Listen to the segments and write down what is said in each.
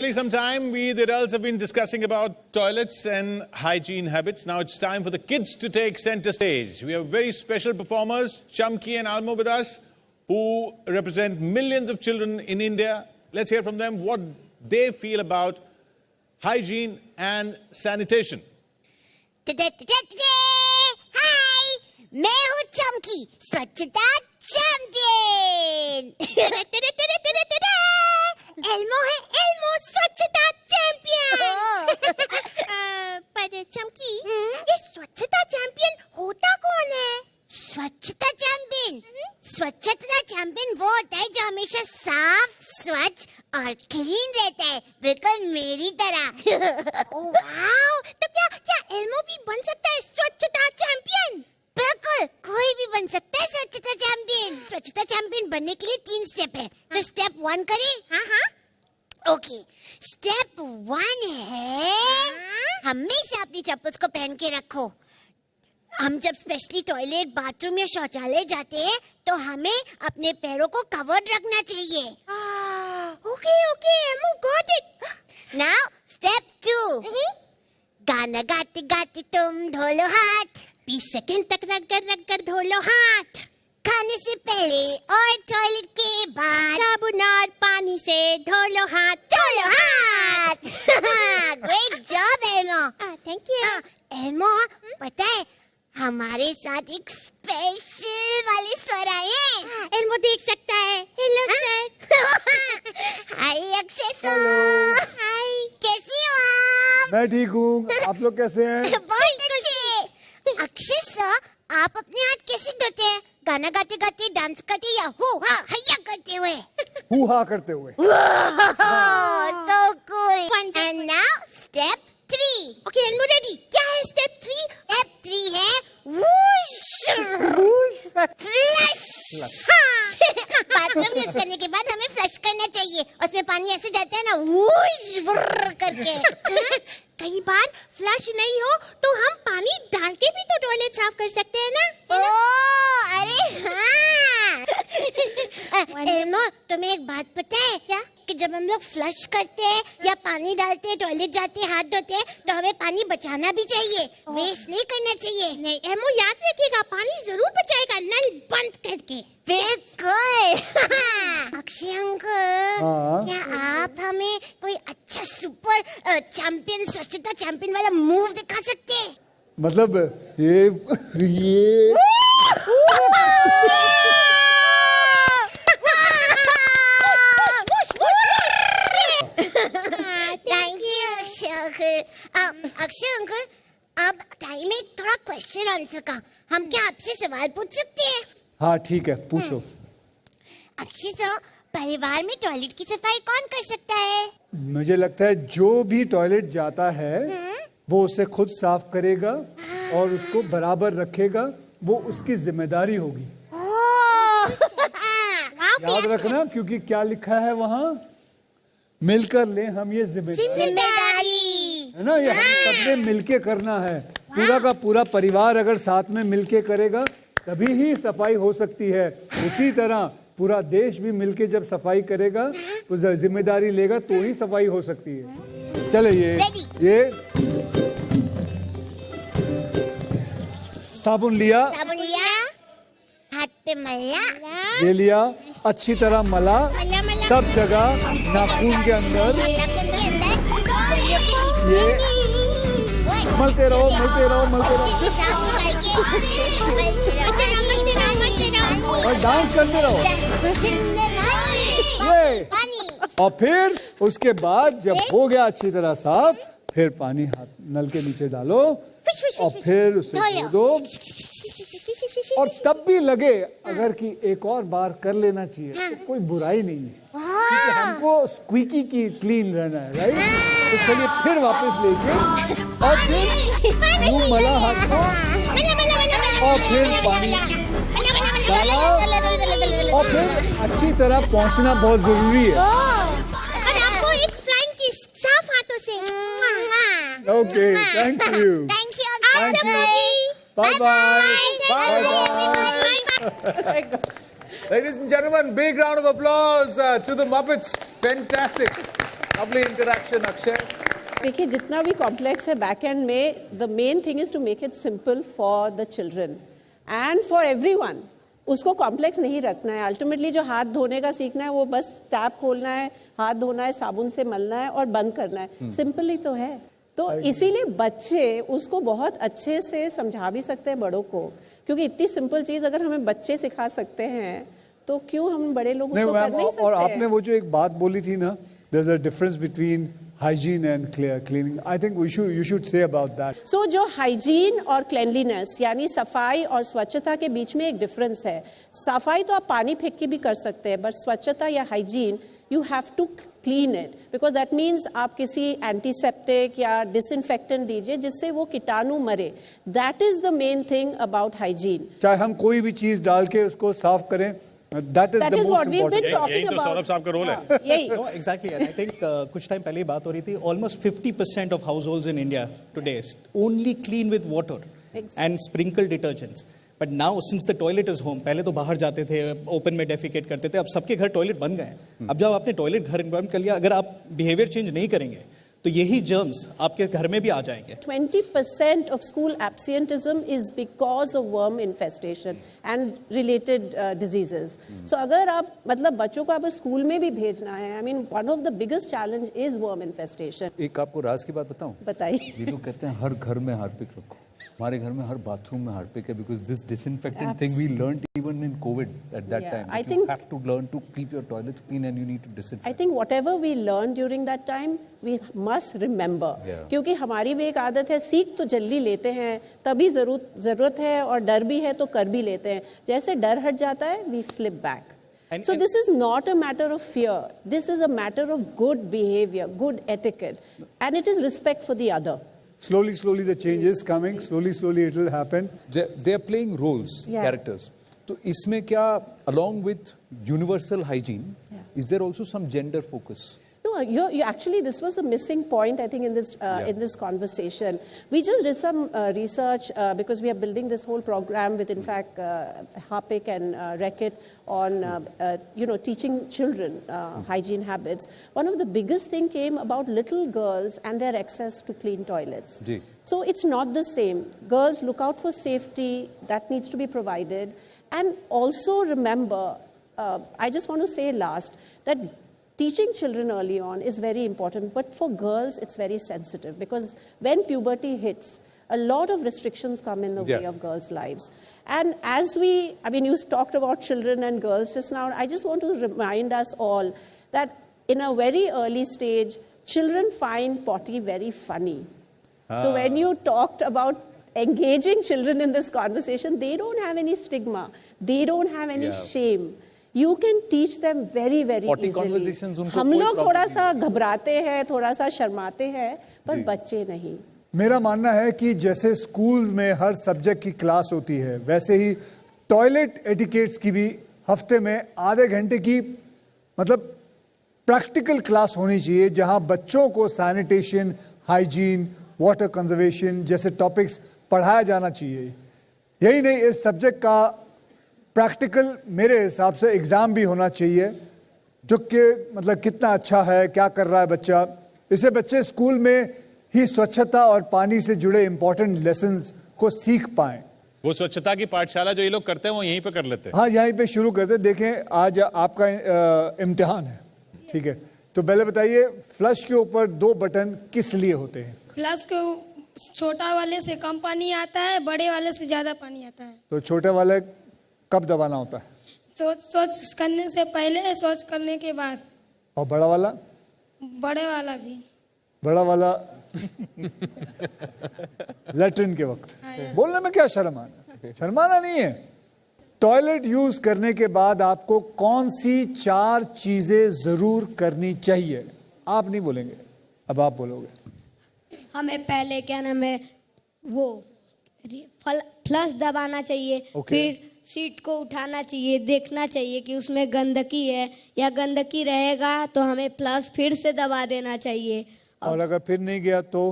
Some time we the adults have been discussing about toilets and hygiene habits. Now it's time for the kids to take center stage. We have very special performers, Chamki and Almo with us, who represent millions of children in India. Let's hear from them what they feel about hygiene and sanitation. हाय, मैं हूँ चमकी, स्वच्छता champion. एल्मो है एल्मो स्वच्छता champion. पर चमकी, ये स्वच्छता चैंपियन होता कौन है? स्वच्छता चैंपियन? स्वच्छता चैंपियन वो होता है जो हमेशा साफ, स्वच्छ और क्लीन रहता है, बिल्कुल मेरी तरह। ओह वाव, तो क्या एल्मो भी बन सकता है स्वच्छता चैंपियन? बिल्कुल, कोई भी बन सकता है स्वच्छता चैंपियन। स्वच्छता चैंपियन बनने के लिए 3 स्टेप है। तो स्टेप 1 करें? हाँ। ओके, स्टेप 1 है हमेशा अपनी चप्पल्स को पहन के रखो। हम जब स्पेशली टॉयलेट, बाथरूम या शौचालय जाते हैं तो हमें अपने पैरों को कवर्ड रखना चाहिए। ओके, एमो गॉट इट। नाउ स्टेप 2, गाना गाते गाते तुम धो लो हाथ। 20 सेकंड तक रख कर धो लो हाथ। खाने से पहले और टॉयलेट के बाद साबुन और पानी से धो लो हाथ। Great job एल्मो। Thank you. एल्मो, पता है हमारे साथ एक स्पेशल वाले सर आए हैं। एल्मो देख सकता है। Hello sir. Hi Akshay sir. Hi, कैसी हो आप? मैं ठीक हूँ, आप लोग कैसे हैं? बहुत अच्छे। अक्षय सर, आप अपने हाथ कैसे धोते हैं? गाना गाते गाते, डांस करते या हो हा हैया करते हुए? हु हा करते हुए। So cool. And now step 3. Okay, एल्मो ready? क्या है स्टेप 3? स्टेप 3 है फ्लश। बाथरूम यूज करने के बाद हमें फ्लश करना चाहिए। उसमें पानी ऐसे जाता है ना, वूश करके। कई बार फ्लश नहीं हो तो हम पानी डाल के भी तो टॉयलेट साफ कर सकते हैं ना? ओह, अरे हाँ। एल्मो, तुम्हें एक बात पता है क्या? कि जब हम लोग फ्लश करते हैं या पानी डालते हैं, टॉयलेट जाते हैं, हाथ धोते हैं, तो हमें पानी बचाना भी चाहिए, वेस्ट नहीं करना चाहिए। नहीं एल्मो, याद रखिएगा, पानी जरूर बचाएगा नल बंद करके। बिल्कुल। अक्षय अंकल, क्या आप हमें कोई अच्छा सुपर चैंपियन, स्वच्छता चैंपियन वाला मूव दिखा सकते हैं? मतलब ये अक्षय अंकल, अब टाइम है थोड़ा क्वेश्चन आंसर का। हम क्या आपसे सवाल पूछ सकते हैं? हाँ ठीक है, पूछो। अक्षय सर, परिवार में टॉयलेट की सफाई कौन कर सकता है? मुझे लगता है जो भी टॉयलेट जाता है वो उसे खुद साफ करेगा और उसको बराबर रखेगा, वो उसकी जिम्मेदारी होगी। याद रखना, क्योंकि क्या लिखा है वहाँ? मिलकर ले हम ये जिम्मेदारी, है ना? ये हम सबने मिलके करना है। पूरा का पूरा परिवार अगर साथ में मिलके करेगा तभी ही सफाई हो सकती है। उसी तरह पूरा देश भी मिलके जब सफाई करेगा, उस जिम्मेदारी लेगा, तो ही सफाई हो सकती है। चले ये साबुन लिया, हाथ पे मला, ये लिया, अच्छी तरह मला, सब जगह नाखून के अंदर, ये मलते रहो। और डांस करते रहो। और फिर उसके बाद जब हो गया अच्छी तरह साफ, फिर पानी हाथ नल के नीचे डालो और फिर उसे धो दो। और तब भी लगे अगर कि एक और बार कर लेना चाहिए तो कोई बुराई नहीं है, क्योंकि हमको स्क्वीकी की क्लीन रहना है, राइट? तो चलिए फिर वापस लेके और फिर मुंह मला हाथ को और फिर पानी डाला और फिर अच्छी तरह पहुंचना बहुत जरूरी है। और आपको एक फ्लाइंग किस साफ हाथों से। Okay, thank you. Bye bye. Ladies and gentlemen, big round of applause to the Muppets. Fantastic. Lovely interaction, Akshay. देखिए जितना भी कॉम्प्लेक्स है बैक एंड में, the main thing is to make it simple for the children and for everyone. उसको complex नहीं रखना है. Ultimately जो हाथ धोने का सीखना है वो बस टैप खोलना है, हाथ धोना है, साबुन से मलना है और बंद करना है. सिंपल ही तो है. तो इसीलिए बच्चे उसको बहुत अच्छे से समझा भी सकते हैं बड़ों को, क्योंकि इतनी सिंपल चीज अगर हमें बच्चे सिखा सकते हैं तो क्यों हम बड़े लोग उसको कर नहीं सकते. और आपने वो जो एक बात बोली थी ना, there's a difference between hygiene and cleaning. I think you should say about that. So जो हाइजीन और क्लेanलीनेस यानी सफाई और स्वच्छता के बीच में एक डिफरेंस है. सफाई तो आप पानी फेंक के भी कर सकते हैं, बट स्वच्छता या hygiene you have to clean it, because that means आप किसी एंटीसेप्टिक या डिसइंफेक्टेंट दीजिए जिससे वो कीटाणु मरे. That is the main thing about hygiene. चाहे हम कोई भी चीज डाल के उसको साफ करें, that is That the is most what we've been important. talking यही तो about. सौरभ साहब का रोल है. यही. No, exactly. And I think कुछ टाइम पहले बात हो रही थी, almost 50% of households in India today only clean with water and sprinkle detergents. But now, since the toilet is home, पहले तो बाहर जाते थे, ओपन में डेफिकेट करते थे, अब सबके घर टॉयलेट बन गए हैं. अब जब आपने टॉयलेट घर बंद कर लिया, अगर आप बिहेवियर चेंज नहीं करेंगे तो यही जर्म्स आपके घर में भी आ जाएंगे. 20% of school absenteeism is because of worm infestation and related diseases. So अगर आप मतलब बच्चों को आप स्कूल में भी भेजना है, I mean one of the biggest challenge is worm infestation. एक आपको राज की बात बताऊं. बताइए. ये लोग कहते हैं हर घर में हार्पिक रखो. हमारे घर में हर बाथरूम में हार्पिक है, because this disinfectant thing we learned even in COVID at that Yeah, time. I You think- have to learn to keep your toilets clean and you need to disinfect. I think whatever we learned during that time, we must remember. Yeah. क्योंकि हमारी भी एक आदत है, सीख तो जल्दी लेते हैं, तभी जरूरत है और डर भी है तो कर भी लेते हैं. जैसे डर हट जाता है, we slip back. So this is not a matter of fear. This is a matter of good behavior, good etiquette, and it is respect for the other. Slowly the change is coming. Slowly it will happen. They are playing roles, Yeah. characters. तो इसमें क्या along with universal hygiene, is there also some gender focus? No, you actually, this was a missing point, I think, in this conversation. We just did some research because we are building this whole program with, in fact, Harpic and Reckitt on, teaching children hygiene habits. One of the biggest thing came about little girls and their access to clean toilets. Ji. So it's not the same. Girls, look out for safety. That needs to be provided. And also remember, I just want to say last, that teaching children early on is very important, but for girls it's very sensitive, because when puberty hits, a lot of restrictions come in the way of girls' lives. And as you talked about children and girls just now, I just want to remind us all that in a very early stage, children find potty very funny. So when you talked about engaging children in this conversation, they don't have any stigma, they don't have any shame. You can teach them very, very Potty easily. conversations उनको हम कोई लोग problem थोड़ा नहीं सा घबराते हैं, थोड़ा सा शर्माते हैं, पर बच्चे नहीं. मेरा मानना है कि जैसे स्कूल्स में हर सब्जेक्ट की क्लास होती है, वैसे ही टॉयलेट एटिकेट्स की भी हफ्ते में आधे घंटे की मतलब प्रैक्टिकल क्लास होनी चाहिए, जहां बच्चों को सैनिटेशन, हाइजीन, वाटर कंजर्वेशन जैसे टॉपिक्स पढ़ाया जाना चाहिए. यही नहीं, इस सब्जेक्ट का प्रैक्टिकल मेरे हिसाब से एग्जाम भी होना चाहिए, जो कि मतलब कितना अच्छा है, क्या कर रहा है बच्चा. इससे बच्चे स्कूल में ही स्वच्छता और पानी से जुड़े इंपॉर्टेंट लेसन्स को सीख पाएं. वो स्वच्छता की पाठशाला जो ये लोग करते हैं वो यहीं पे कर लेते हैं. हाँ, यहीं पे शुरू करते हैं. देखें, आज आपका इम्तिहान है, ठीक है, तो पहले बताइए, फ्लश के ऊपर 2 बटन किस लिए होते हैं? फ्लश को छोटा वाले से कम पानी आता है, बड़े वाले से ज्यादा पानी आता है. तो छोटे वाले कब दबाना होता है? शौच करने से पहले, शौच करने के बाद. और बड़ा वाला? बड़े वाला भी. बड़ा वाला लैट्रिन के वक्त. बोलने में क्या शर्माना नहीं है. टॉयलेट यूज करने के बाद आपको कौन सी 4 चीजें जरूर करनी चाहिए? आप नहीं बोलेंगे, अब आप बोलोगे. हमें पहले क्या नाम है वो फ्लश दबाना चाहिए. फिर सीट को उठाना चाहिए, देखना चाहिए कि उसमें गंदगी है या गंदगी रहेगा तो हमें फ्लश फिर से दबा देना चाहिए. और अगर फिर नहीं गया तो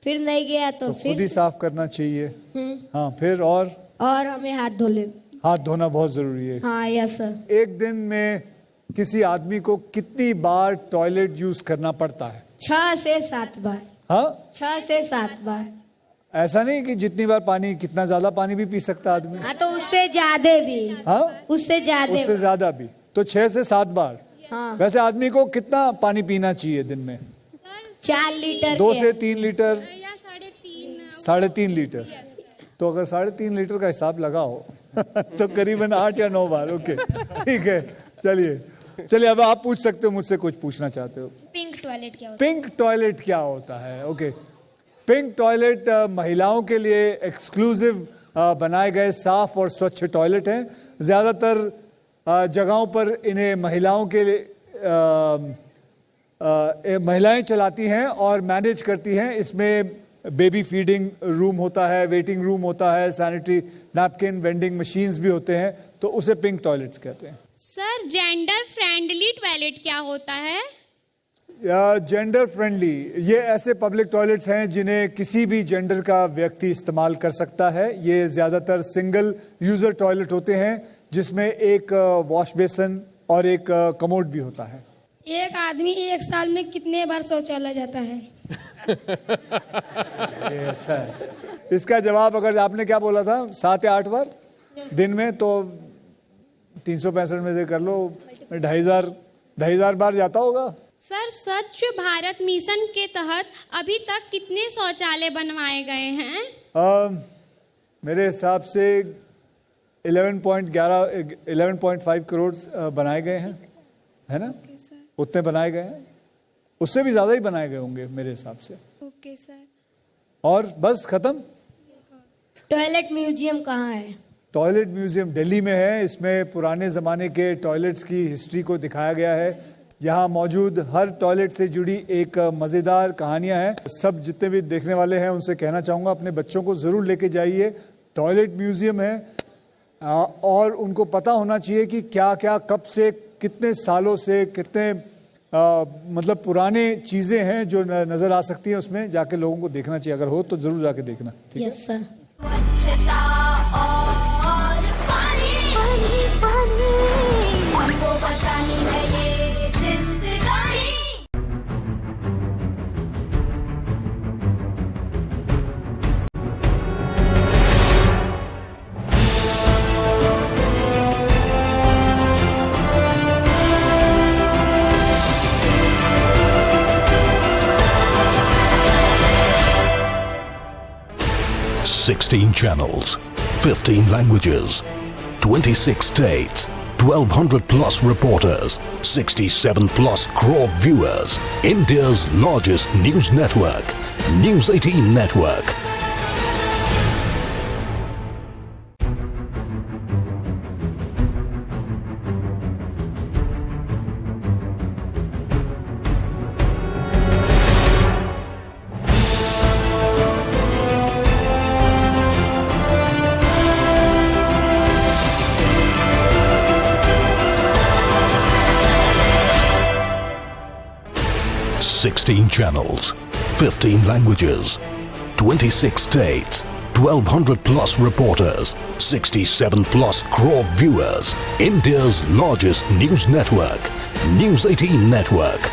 फिर नहीं गया तो खुद ही फिर साफ करना चाहिए. हाँ, फिर और हमें हाथ धो ले. हाथ धोना बहुत जरूरी है. हाँ, यस सर. एक दिन में किसी आदमी को कितनी बार टॉयलेट यूज करना पड़ता है? 6 से 7 बार। हाँ, 6 से 7 बार। ऐसा नहीं कि जितनी बार पानी, कितना ज्यादा पानी भी पी सकता आदमी। हाँ, तो उससे ज्यादा भी। हाँ, उससे ज्यादा। उससे ज्यादा भी। तो 6 से 7 बार। हाँ। वैसे आदमी को कितना पानी पीना चाहिए दिन में? 4 लीटर। 2 से 3 लीटर, या 3.5 3.5 लीटर। तो अगर 3.5 लीटर का हिसाब लगाओ तो करीबन 8 या 9 बार। ओके, ठीक है, चलिए अब आप पूछ सकते हो मुझसे, कुछ पूछना चाहते हो? पिंक टॉयलेट क्या होता पिंक टॉयलेट क्या होता है? ओके, पिंक टॉयलेट महिलाओं के लिए एक्सक्लूसिव बनाए गए साफ और स्वच्छ टॉयलेट हैं। ज़्यादातर जगहों पर इन्हें महिलाओं के लिए महिलाएं चलाती हैं और मैनेज करती हैं। इसमें बेबी फीडिंग रूम होता है, वेटिंग रूम होता है, सैनिटरी नैपकिन, वेंडिंग मशीन्स भी होते हैं, तो उसे पिंक टॉयलेट्स कहते हैं। सर जेंडर फ्रेंडली टॉयलेट क्या होता है? जेंडर फ्रेंडली, ये ऐसे पब्लिक टॉयलेट्स हैं जिन्हें किसी भी जेंडर का व्यक्ति इस्तेमाल कर सकता है। ये ज़्यादातर सिंगल यूज़र टॉयलेट होते हैं जिसमें एक वॉश बेसन और एक कमोड भी होता है। एक आदमी 1 साल में कितने बार शौचालय जाता है? ये अच्छा है। इसका जवाब, अगर आपने क्या बोला था, 7 या 8 बार दिन में, तो 365 में से कर लो, 2,500 बार जाता होगा। सर स्वच्छ भारत मिशन के तहत अभी तक कितने शौचालय बनवाए गए हैं? मेरे हिसाब से 11.5 करोड़ बनाए गए हैं, है ना? उतने बनाए गए हैं, उससे भी ज्यादा ही बनाए गए होंगे मेरे हिसाब से। Okay sir. और बस खत्म? टॉयलेट म्यूजियम कहाँ है? टॉयलेट म्यूजियम दिल्ली में है। इसमें पुराने ज़माने के टॉयलेट्स की हिस्ट्री को दिखाया गया है। यहाँ मौजूद हर टॉयलेट से जुड़ी एक मज़ेदार कहानियाँ हैं। सब जितने भी देखने वाले हैं उनसे कहना चाहूँगा, अपने बच्चों को ज़रूर लेके जाइए। टॉयलेट म्यूजियम है और उनको पता होना चाहिए कि क्या क्या, कब से, कितने सालों से, कितने मतलब पुराने चीज़ें हैं जो नज़र आ सकती हैं। उसमें जाके लोगों को देखना चाहिए, अगर हो तो ज़रूर जाके देखना। ठीक है? Yes sir. स्वच्छता और पानी, हमको बचानी है ये जिंदगानी। $16 channels, 15 languages, 26 states, 1,200 plus reporters, 67 plus crore viewers. India's largest news network, News 18 Network. $16 channels, 15 languages, 26 states, 1,200 plus reporters, 67 plus crore viewers. India's largest news network, News 18 Network.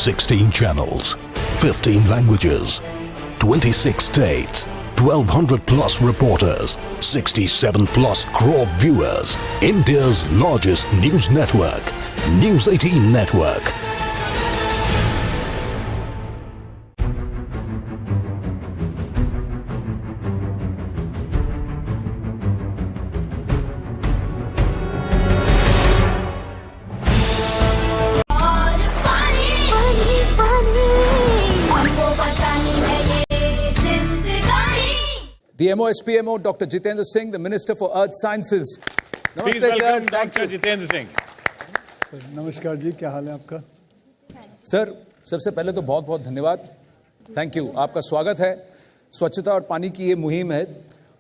$16 channels, 15 languages, 26 states, 1,200 plus reporters, 67 plus crore viewers. India's largest news network, News 18 Network. The MOSPMO, Dr. Jitendra Singh, the Minister for Earth Sciences. Please Namaste, sir. welcome Thank Dr. you. Jitendra Singh. नमस्कार जी, क्या हाल है आपका? Sir, सबसे पहले तो बहुत बहुत धन्यवाद, थैंक यू, आपका स्वागत है। स्वच्छता और पानी की ये मुहिम है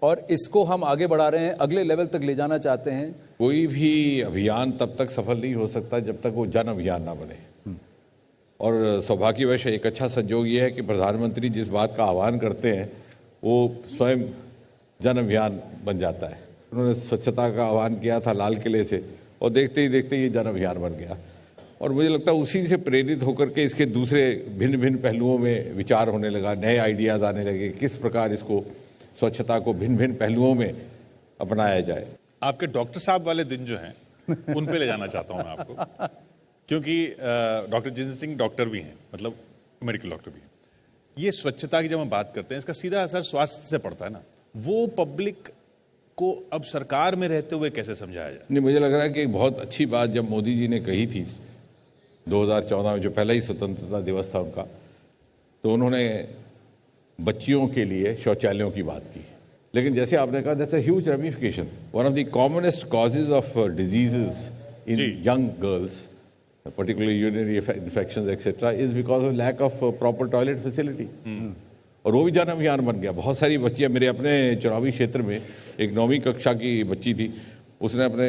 और इसको हम आगे बढ़ा रहे हैं, अगले लेवल तक ले जाना चाहते हैं। कोई भी अभियान तब तक सफल नहीं हो सकता जब तक वो जन अभियान ना बने। और सौभाग्यवश एक अच्छा संयोग ये है कि प्रधानमंत्री जिस बात का आह्वान करते हैं वो स्वयं जन अभियान बन जाता है। उन्होंने स्वच्छता का आह्वान किया था लाल किले से और देखते ही देखते ये जन अभियान बन गया। और मुझे लगता है उसी से प्रेरित होकर के इसके दूसरे भिन्न भिन्न पहलुओं में विचार होने लगा, नए आइडियाज़ आने लगे, किस प्रकार इसको स्वच्छता को भिन्न भिन्न पहलुओं में अपनाया जाए। आपके डॉक्टर साहब वाले दिन जो हैं उन पे ले जाना चाहता हूँ मैं आपको, क्योंकि डॉक्टर जितेंद्र सिंह डॉक्टर भी हैं, मतलब मेडिकल डॉक्टर भी हैं। ये स्वच्छता की जब हम बात करते हैं इसका सीधा असर स्वास्थ्य से पड़ता है ना, वो पब्लिक को अब सरकार में रहते हुए कैसे समझाया जाए? नहीं, मुझे लग रहा है कि एक बहुत अच्छी बात जब मोदी जी ने कही थी 2014 में, जो पहला ही स्वतंत्रता दिवस था उनका, तो उन्होंने बच्चियों के लिए शौचालयों की बात की। लेकिन जैसे आपने कहा, that's a huge ramification. One of the commonest causes of diseases in young girls, particularly urinary infections etc. is because of lack of proper toilet facility. और वो भी जन अभियान बन गया। बहुत सारी बच्चियां, मेरे अपने चुनावी क्षेत्र में एक 9वीं कक्षा की बच्ची थी, उसने अपने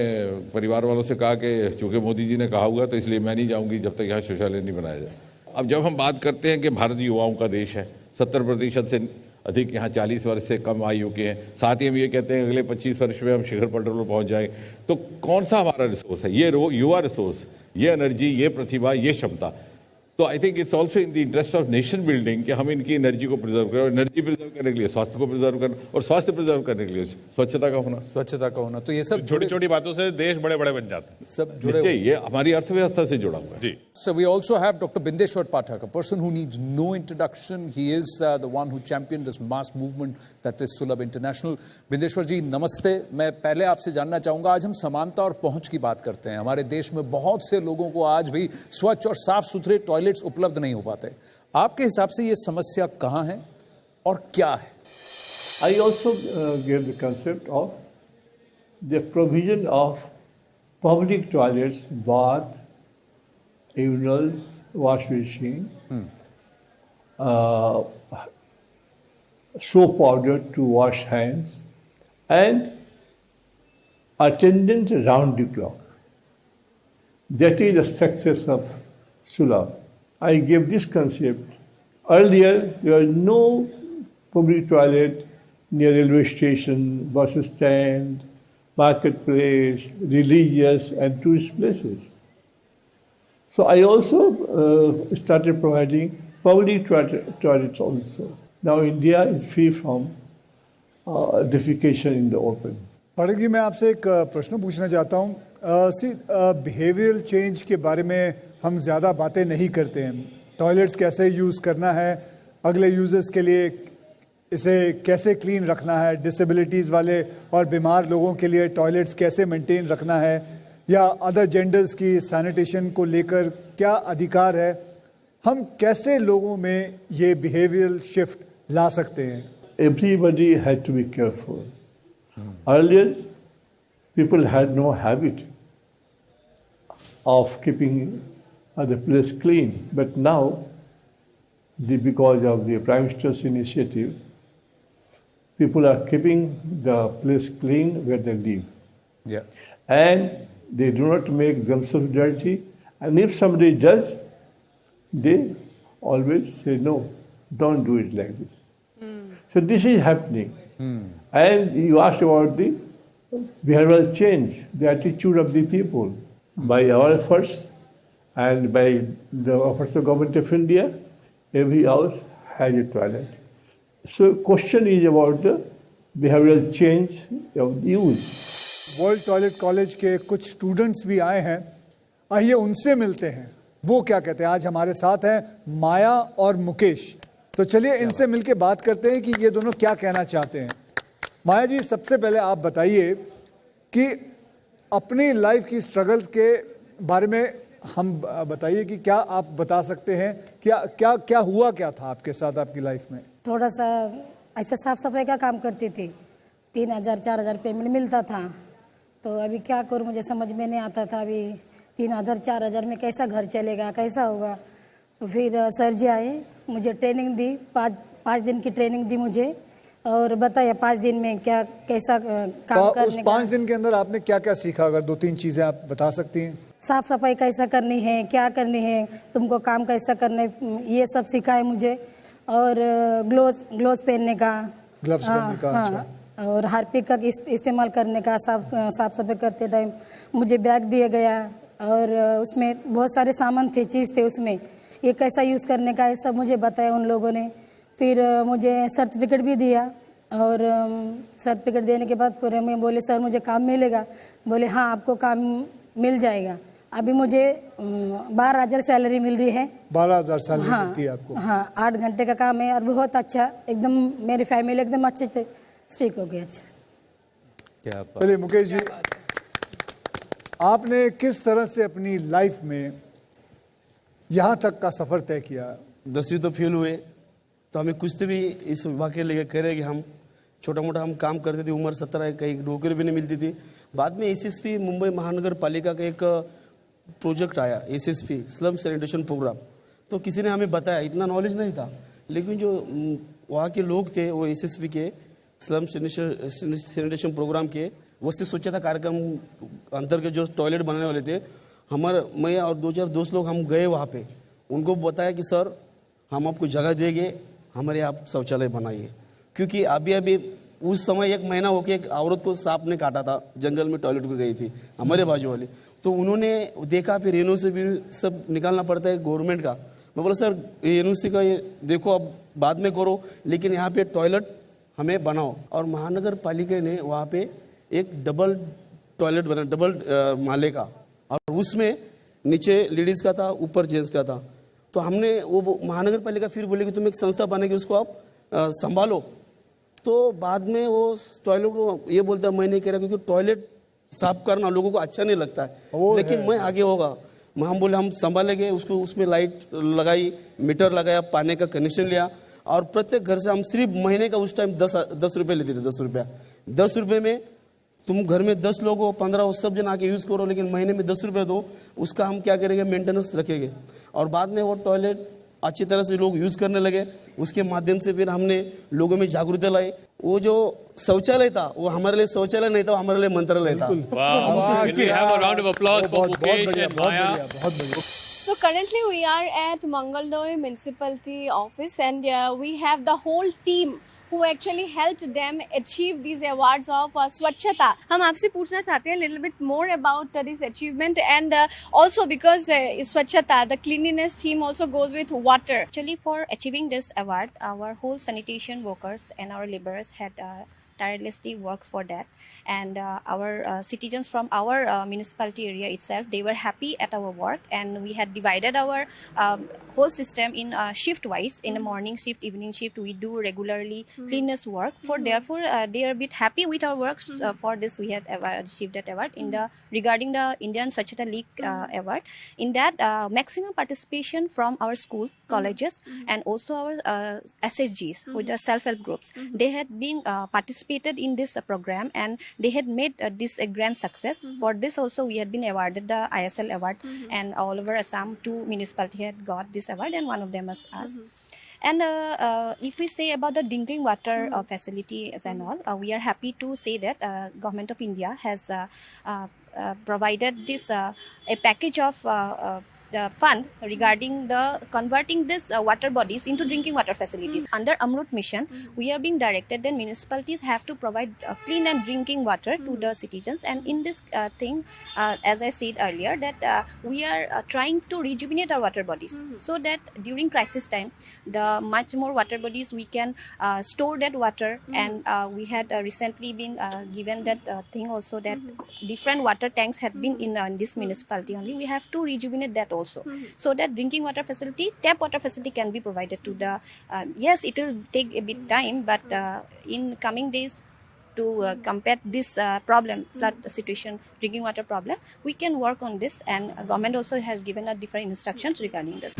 परिवार वालों से कहा कि चूंकि मोदी जी ने कहा हुआ तो इसलिए मैं नहीं जाऊंगी जब तक यहाँ शौचालय नहीं बनाया जाए। अब जब हम बात करते हैं कि भारत युवाओं का देश है, 70% से अधिक यहाँ 40 वर्ष से कम आयु के हैं, साथ ही हम ये कहते हैं अगले 25 वर्ष में हम शिखर पटल पर पहुँच जाएंगे, तो कौन सा हमारा रिसोर्स है? ये युवा रिसोर्स, ये एनर्जी, ये प्रतिभा, ये क्षमता। तो I think it's also in the interest of nation building कि हम इनकी एनर्जी को प्रिजर्व करें, और एनर्जी प्रिजर्व करने के लिए स्वास्थ्य को प्रिजर्व करें, और स्वास्थ्य प्रिजर्व करने के लिए स्वच्छता का होना। तो ये सब छोटी छोटी बातों से देश बड़े बड़े बन जाते हैं, सब जुड़े निश्चय, ये हमारी अर्थव्यवस्था से जुड़ा हुआ है जी। So we also have Dr. Bindeshwar Pathak, a person who needs no introduction. He is the one who championed this mass movement that is Sulabh International. Bindeshwar जी नमस्ते। मैं पहले आपसे जानना चाहूँगा, आज हम समानता और पहुँच की बात करते हैं। हमारे देश में बहुत से लोगों को आज भी स्वच्छ और साफ सुथरे टॉयलेट्स उपलब्ध नहीं हो पाते। आपके हिसाब से ये समस्या कहाँ है और क्या है? I also gave the concept of the provision of public toilets, bath, urinals, wash machine, soap powder to wash hands, and attendant round the clock. That is the success of Sulabh. I gave this concept. Earlier, there was no public toilet near railway station, bus stand, marketplace, religious and tourist places. So I also started providing public toilets also. Now India is free from defecation in the open. Pathak ji, मैं आपसे एक प्रश्न पूछना चाहता हूँ। Behavioural change के बारे में हम ज़्यादा बातें नहीं करते हैं। टॉयलेट्स कैसे यूज़ करना है, अगले यूजर्स के लिए इसे कैसे क्लीन रखना है, डिसेबिलिटीज़ वाले और बीमार लोगों के लिए टॉयलेट्स कैसे मेंटेन रखना है, या अदर जेंडर्स की सैनिटेशन को लेकर क्या अधिकार है, हम कैसे लोगों में ये बिहेवियरल शिफ्ट ला सकते हैं? Everybody had to be careful. Earlier, people had no habit of keeping the place clean, but now, because of the Prime Minister's initiative, people are keeping the place clean where they live. Yeah. And they do not make themselves dirty. And if somebody does, they always say, no, don't do it like this. So this is happening. And you asked about the behavioral change, the attitude of the people. By our efforts and by the efforts of Government of India, every house has a toilet. So question is about the behavioral change of the use. World toilet college के कुछ students भी आए हैं, आइए उनसे मिलते हैं, वो क्या कहते हैं। आज हमारे साथ हैं माया और मुकेश, तो चलिए इनसे मिलके बात करते हैं कि ये दोनों क्या कहना चाहते हैं। माया जी, सबसे पहले आप बताइए कि अपनी लाइफ की स्ट्रगल्स के बारे में हम बताइए कि क्या आप बता सकते हैं, क्या हुआ क्या था आपके साथ आपकी लाइफ में? थोड़ा सा ऐसा साफ सफाई का काम करती थी, 3,000-4,000 पेमेंट मिलता था, तो अभी क्या करूँ मुझे समझ में नहीं आता था। अभी 3,000-4,000 में कैसा घर चलेगा, कैसा होगा। तो फिर सर जी आए, मुझे ट्रेनिंग दी, पाँच दिन की ट्रेनिंग दी मुझे, और बताया 5 दिन में क्या कैसा काम उस करने 5 दिन के अंदर आपने क्या क्या सीखा? अगर 2-3 चीजें आप बता सकती हैं। साफ सफाई कैसा करनी है, क्या करनी है, तुमको काम कैसा करना है, ये सब सिखाए मुझे। और ग्लोव्स पहनने का, ग्लव्स पहनने का, हाँ, और हार्पिक का इस्तेमाल करने का, साफ सफाई करते टाइम मुझे बैग दिया गया, और उसमें बहुत सारे सामान थे, चीज़ थे उसमें, ये कैसा यूज़ करने का है सब मुझे बताया उन लोगों ने। फिर मुझे सर्टिफिकेट भी दिया, और सर्टिफिकेट देने के बाद फिर मैं बोले सर मुझे काम मिलेगा? बोले हाँ आपको काम मिल जाएगा। अभी मुझे 12,000 सैलरी मिल रही है। 12,000 सैलरी हाँ, मिलती है आपको? हाँ, 8 घंटे का काम है, और बहुत अच्छा, एकदम मेरी फैमिली एकदम अच्छे से स्ट्रिक हो गई। अच्छा, क्या बात। चलिए मुकेश जी, आपने किस तरह से अपनी लाइफ में यहाँ तक का सफर तय किया? 10वीं तो फेल हुए, तो हमें कुछ तो भी इस वाक्य लेकर करे कि हम छोटा मोटा हम काम करते थे, उम्र 17 कहीं नौकरी भी नहीं मिलती थी। बाद में एसएसपी मुंबई महानगर पालिका का एक प्रोजेक्ट आया, एसएसपी स्लम सैनिटेशन प्रोग्राम। तो किसी ने हमें बताया, इतना नॉलेज नहीं था, लेकिन जो वहाँ के लोग थे वो एसएसपी के स्लम सैनिटेशन प्रोग्राम के वस्तु स्वच्छता कार्यक्रम अंतर्गत जो टॉयलेट बनाने वाले थे, मैं और 2-4 दोस्त लोग हम गए वहाँ पे, उनको बताया कि सर हम आपको जगह देंगे, हमारे आप शौचालय बनाइए। क्योंकि अभी उस समय 1 महीना होकर एक औरत को सांप ने काटा था, जंगल में टॉयलेट को गई थी हमारे बाजू वाली। तो उन्होंने देखा, फिर एनओसी भी सब निकालना पड़ता है गवर्नमेंट का। मैं बोला सर एनओसी का ये देखो अब बाद में करो, लेकिन यहाँ पे टॉयलेट हमें बनाओ। और महानगर पालिका ने वहाँ पे एक डबल टॉयलेट बना, डबल माले का, और उसमें नीचे लेडीज़ का था, ऊपर जेंट्स का था। तो हमने वो महानगर पालिका फिर बोले कि तुम एक संस्था बनेगी, उसको आप संभालो। तो बाद में वो टॉयलेट को ये बोलता मैं नहीं कह रहा, क्योंकि टॉयलेट साफ करना लोगों को अच्छा नहीं लगता है, लेकिन मैं आगे होगा। हम बोले हम संभालेंगे उसको, उसमें लाइट लगाई, मीटर लगाया, पानी का कनेक्शन लिया, और प्रत्येक घर से हम सिर्फ महीने का उस टाइम 10 रुपये लेते थे। 10 रुपया, 10 रुपये में तुम घर में 10 लोग हो, 15 हो, सब जन आके यूज़ करो, लेकिन महीने में 10 रुपये दो, उसका हम क्या करेंगे, मेंटेनेंस रखेंगे। और बाद में वो टॉयलेट अच्छी तरह से लोग यूज़ करने लगे, उसके माध्यम से फिर हमने लोगों में जागरूकता लाई। वो जो शौचालय था वो हमारे लिए शौचालय नहीं था, हमारे लिए मंत्रालय था। So currently we are at Mangalore Municipality Office, and we have the whole team who actually helped them achieve these awards of Swachhata. हम आपसे पूछना चाहते हैं little bit more about this achievement, and also because Swachhata, the cleanliness theme also goes with water. Actually, for achieving this award, our whole sanitation workers and our laborers had tirelessly worked for that, and our citizens from our municipality area itself, they were happy at our work, and we had divided our whole system in shift wise. In the morning shift, evening shift, we do regularly cleanness work. For therefore they are a bit happy with our work. For this we had achieved that award in the regarding the Indian Swachhata League award. In that maximum participation from our school, colleges, and also our SHGs with the self-help groups. They had been participated in this program, and they had made this a grand success. For this also we had been awarded the ISL award, and all over Assam 2 municipalities had got this award, and one of them was us. And if we say about the drinking water facilities and all, we are happy to say that Government of India has provided this a package of the fund regarding the converting this water bodies into drinking water facilities. Under Amrut Mission, we are being directed that municipalities have to provide clean and drinking water to the citizens. And in this thing, as I said earlier, that we are trying to rejuvenate our water bodies, so that during crisis time, the much more water bodies we can store that water. And we had recently been given that thing also, that different water tanks had been in this municipality only. We have to rejuvenate that also, so that drinking water facility, tap water facility can be provided to the yes, it will take a bit time, but in coming days, to combat this problem, flood situation, drinking water problem, we can work on this, and government also has given us different instructions regarding this.